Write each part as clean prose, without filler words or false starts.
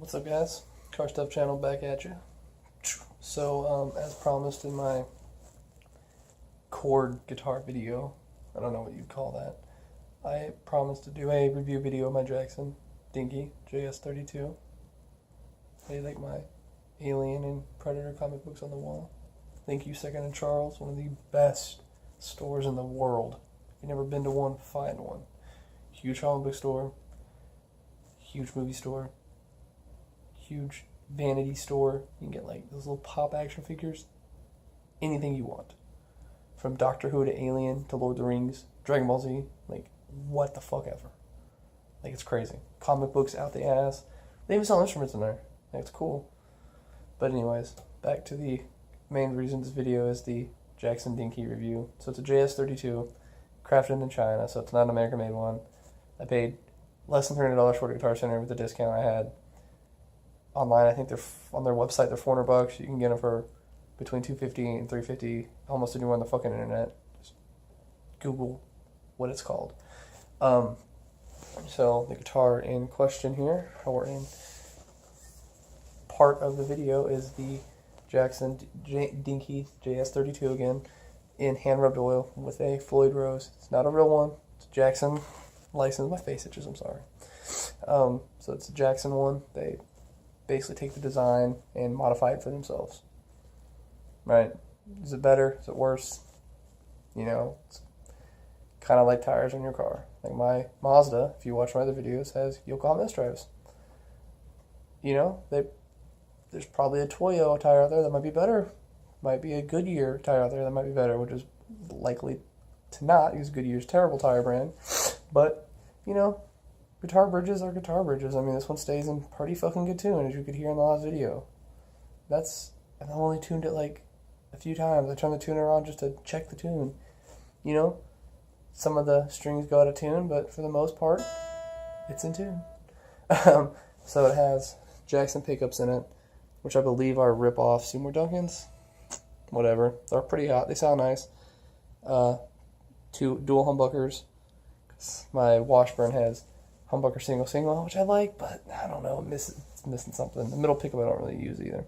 What's up, guys? Car Stuff Channel back at you. So, as promised in my chord guitar video, I don't know what you'd call that, I promised to do a review video of my Jackson Dinky js32. They like my Alien and Predator comic books on the wall. Thank you, Second and Charles, one of the best stores in the world. If you've never been to one, find one. Huge comic book store, huge movie store, huge vanity store. You can get like those little pop action figures, anything you want, from Doctor Who to Alien to Lord of the Rings, Dragon Ball Z, like what the fuck ever. Like, it's crazy. Comic books out the ass. They even sell instruments in there. Like, it's cool. But anyways, back to the main reason this video is the Jackson Dinky review. So it's a JS32, crafted in China, so it's not an American made one. I paid less than $300 for a Guitar Center with the discount I had. Online, I think they're on their website, they're $400. You can get them for between $250 and $350 almost anywhere on the fucking internet. Just Google what it's called. So the guitar in question here, or in part of the video, is the Jackson Dinky JS32 again in hand rubbed oil with a Floyd rose. It's not a real one. It's a Jackson license. My face itches, I'm sorry. So it's a Jackson one. They basically take the design and modify it for themselves. Right? Is it better? Is it worse? You know, it's kind of like tires on your car. Like my Mazda, if you watch my other videos, has Yokohama S-drives. You know, there's probably a Toyo tire out there that might be better. Might be a Goodyear tire out there that might be better, which is likely to not, because Goodyear's a terrible tire brand. But, you know, guitar bridges are guitar bridges. I mean, this one stays in pretty fucking good tune, as you could hear in the last video. I've only tuned it like a few times. I turned the tuner on just to check the tune. You know, some of the strings go out of tune, but for the most part, it's in tune. So it has Jackson pickups in it, which I believe are rip-off Seymour Duncans. Whatever. They're pretty hot. They sound nice. 2 dual humbuckers. My Washburn has humbucker single, which I like, but I don't know, it's missing something. The middle pickup I don't really use either.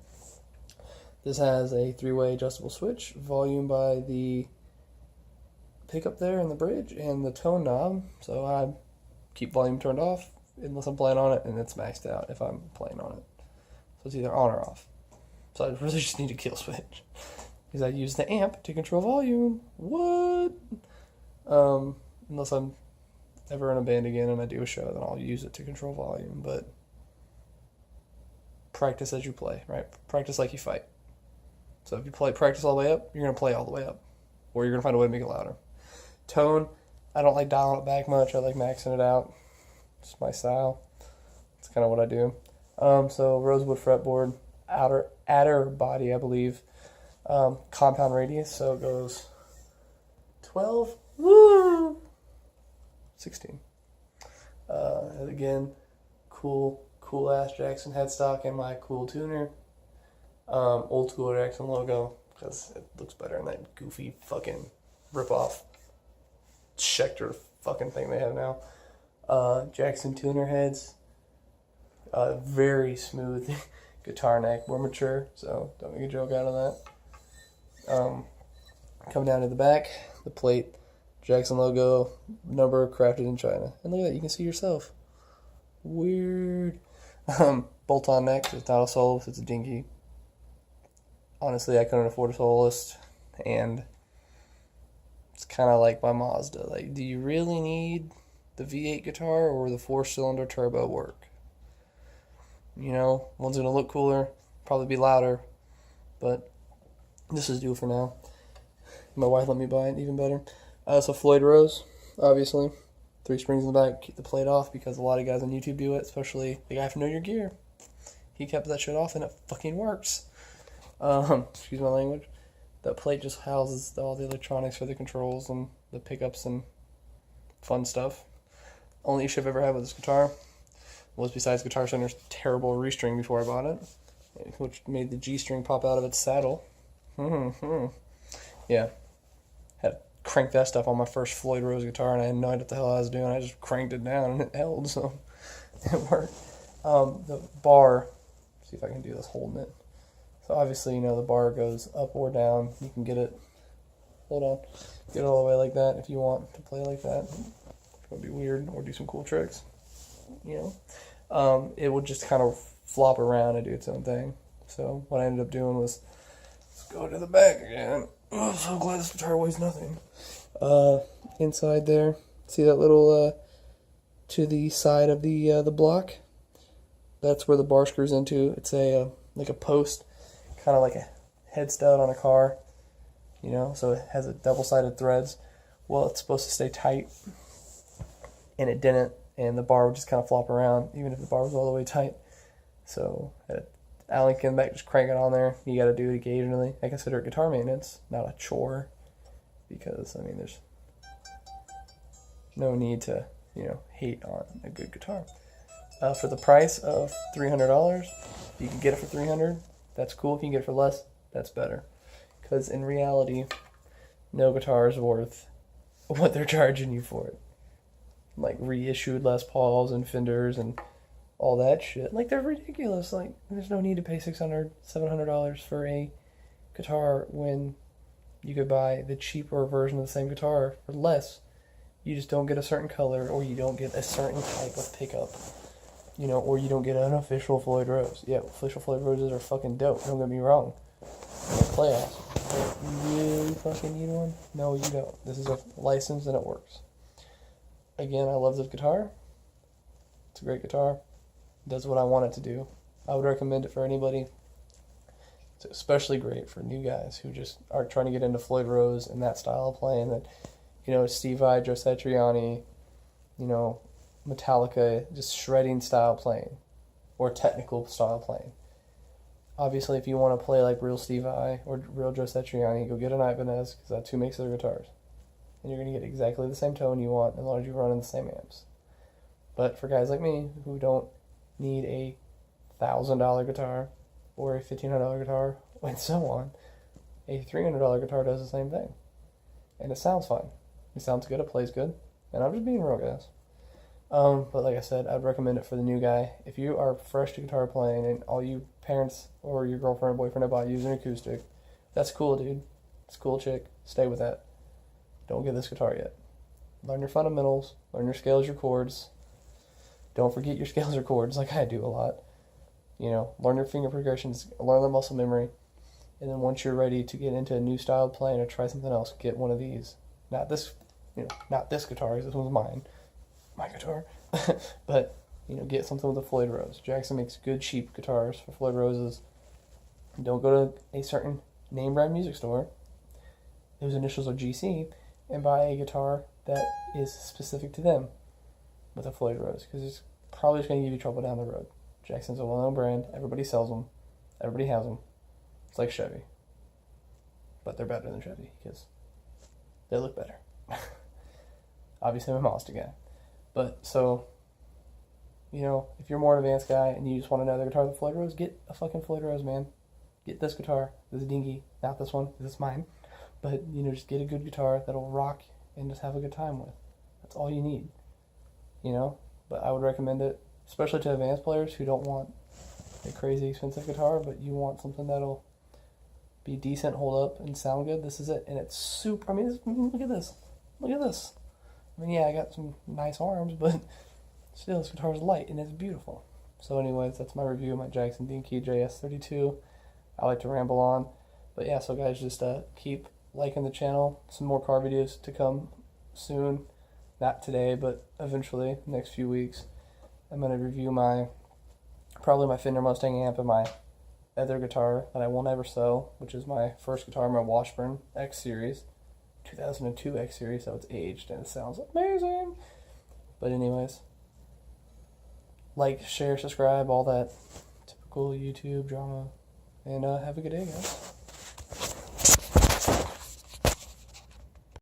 This has a 3-way adjustable switch, volume by the pickup there in the bridge, and the tone knob, so I keep volume turned off unless I'm playing on it, and it's maxed out if I'm playing on it. So it's either on or off. So I really just need a kill switch, because I use the amp to control volume. What? Unless I'm ever in a band again and I do a show, then I'll use it to control volume. But practice as you play, right? Practice like you fight. So if you practice all the way up, you're going to play all the way up. Or you're going to find a way to make it louder. Tone, I don't like dialing it back much. I like maxing it out. It's my style. It's kind of what I do. So rosewood fretboard, adder body, I believe. Compound radius, so it goes 12, woo, 16. Again, cool ass Jackson headstock and my cool tuner. Old school Jackson logo, because it looks better than that goofy fucking rip-off Schecter fucking thing they have now. Jackson tuner heads. Very smooth guitar neck, more mature, so don't make a joke out of that. Coming down to the back, the plate, Jackson logo, number, crafted in China. And look at that, you can see yourself. Weird. Bolt-on neck, it's not a soloist, it's a dinky. Honestly, I couldn't afford a soloist, and it's kind of like my Mazda. Like, do you really need the V8 guitar or the 4-cylinder turbo work? You know, one's going to look cooler, probably be louder, but this is due for now. My wife let me buy it, even better. So Floyd Rose, obviously. 3 springs in the back, keep the plate off, because a lot of guys on YouTube do it, especially the guy from Know Your Gear. He kept that shit off, and it fucking works. Excuse my language. That plate just houses all the electronics for the controls and the pickups and fun stuff. Only issue I've ever had with this guitar was, besides Guitar Center's terrible restring before I bought it, which made the G string pop out of its saddle. Yeah. Had to crank that stuff on my first Floyd Rose guitar, and I had no idea what the hell I was doing. I just cranked it down, and it held, so it worked. The bar, see if I can do this holding it. So obviously, the bar goes up or down. You can get it, hold on, get it all the way like that if you want to play like that. It would be weird, or do some cool tricks, It would just kind of flop around and do its own thing. So what I ended up doing was, let's go to the back again. Oh, I'm so glad this guitar weighs nothing. Inside there, see that little, to the side of the block? That's where the bar screws into. It's like a post, kind of like a head stud on a car, so it has a double-sided threads. Well, it's supposed to stay tight, and it didn't, and the bar would just kind of flop around, even if the bar was all the way tight. So, Allen came back, just crank it on there. You got to do it occasionally. I consider it guitar maintenance, not a chore, because, there's no need to, hate on a good guitar. For the price of $300, if you can get it for $300, that's cool. If you can get it for less, that's better. Because in reality, no guitar is worth what they're charging you for it. Like reissued Les Pauls and Fenders and all that shit. Like, they're ridiculous. Like, there's no need to pay $600, $700 for a guitar when you could buy the cheaper version of the same guitar for less. You just don't get a certain color, or you don't get a certain type of pickup. Or you don't get an official Floyd Rose. Yeah, official Floyd Roses are fucking dope, don't get me wrong. They're play awesome. But you really fucking need one? No, you don't. This is a license and it works. Again, I love this guitar. It's a great guitar. It does what I want it to do. I would recommend it for anybody. It's especially great for new guys who just are trying to get into Floyd Rose and that style of playing. That, Steve Vai, Joe Satriani, Metallica, just shredding style playing, or technical style playing. Obviously, if you want to play like real Steve Vai or real Joe Satriani, go get an Ibanez, because that's who makes their guitars. And you're going to get exactly the same tone you want, as long as you're running the same amps. But for guys like me, who don't need a $1,000 guitar, or a $1,500 guitar, and so on, a $300 guitar does the same thing. And it sounds fine. It sounds good, it plays good. And I'm just being real, guys. But like I said, I'd recommend it for the new guy. If you are fresh to guitar playing and all you parents or your girlfriend or boyfriend have bought you an acoustic, that's cool, dude. It's a cool chick. Stay with that. Don't get this guitar yet. Learn your fundamentals. Learn your scales, your chords. Don't forget your scales or chords like I do a lot. Learn your finger progressions. Learn the muscle memory. And then once you're ready to get into a new style of playing or try something else, get one of these. Not this, not this guitar, because this one's mine. My guitar. But, get something with a Floyd Rose. Jackson makes good, cheap guitars for Floyd Roses. Don't go to a certain name brand music store, whose initials are GC, and buy a guitar that is specific to them with a Floyd Rose, because it's probably just going to give you trouble down the road. Jackson's a well-known brand. Everybody sells them. Everybody has them. It's like Chevy. But they're better than Chevy, because they look better. Obviously, I'm a Mazda guy. But, so, if you're more an advanced guy and you just want another guitar with a Floyd Rose, get a fucking Floyd Rose, man. Get this guitar, this dinky, not this one, this is mine. But, just get a good guitar that'll rock and just have a good time with. That's all you need. But I would recommend it, especially to advanced players who don't want a crazy expensive guitar, but you want something that'll be decent, hold up, and sound good. This is it. And it's super, look at this. Look at this. Yeah, I got some nice arms, but still, this guitar is light, and it's beautiful. So anyways, that's my review of my Jackson Dinky js32. I like to ramble on. But yeah, so guys, just keep liking the channel. Some more car videos to come soon. Not today, but eventually, next few weeks. I'm going to review probably my Fender Mustang amp and my other guitar that I won't ever sell, which is my first guitar, my Washburn X Series. 2002 X Series, so it's aged and it sounds amazing. But anyways, like, share, subscribe, all that typical YouTube drama, and have a good day, guys.